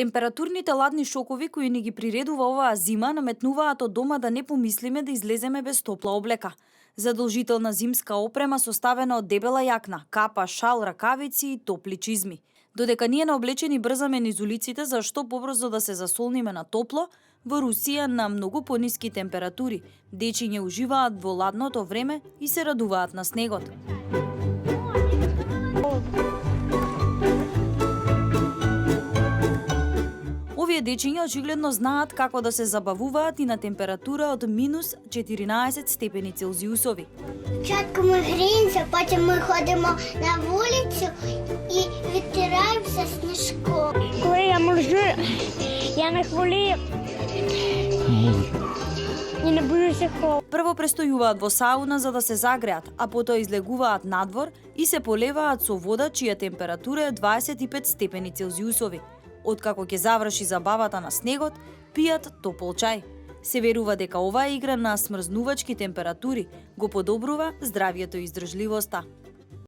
Температурните ладни шокови кои ни ги приредува оваа зима наметнуваат од дома да не помислиме да излеземе без топла облека. Задолжителна зимска опрема составена од дебела јакна, капа, шал, ракавици и топли чизми. Додека ние наоблечени брзаме низ улиците за што побрзо да се засолниме на топло, во Русија на многу пониски температури дечиња уживаат во ладното време и се радуваат на снегот. Овие дечиња очигледно знаат како да се забавуваат и на температура од минус 14 степени Целзиусови. Спочатку ми греемся, потім ми ходимо на вулицю і витираємося сніжком. Коли я моржу, я не хволію и не боюся холод. Прво престојуваат во сауна за да се загреат, а потоа излегуваат надвор и се полеваат со вода чија температура е 25 степени Целзиусови. Откако ќе заврши забавата на снегот, пијат топол чај. Се верува дека оваа игра на смрзнувачки температури го подобрува здравјето и издржливоста.